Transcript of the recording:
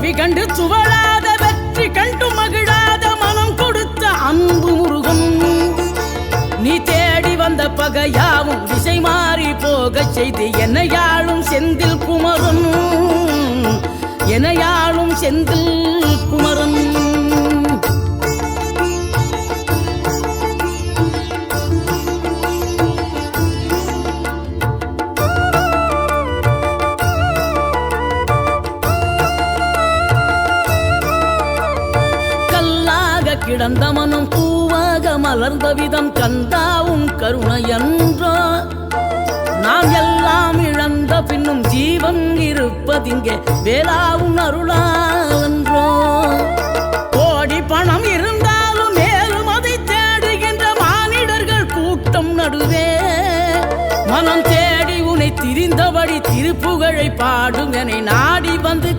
தோல்வி கண்டு சுவழாத வெற்றி கண்டு மகிழாத மனம் கொடுத்த அன்பு முருகன் நீ தேடி வந்த பகையாவும் திசை மாறி போகச் செய்து என்னையாளும் செந்தில் குமரன் என்னையாளும் செந்தில் குமரன் கிடந்த மனம் பூவாக மலர்ந்த விதம் கந்தாவும் கருணை என்றோ நாம் எல்லாம் இழந்த பின்னும் ஜீவன் இருப்பதிங்கே வேளாவும் அருளான்றோ கோடி பணம் இருந்தாலும் மேலும் அதை தேடுகின்ற மானிடர்கள் கூட்டம் நடுவே மனம் தேடி உனை திரிந்தபடி திருப்புகழை பாடும் என நாடி வந்து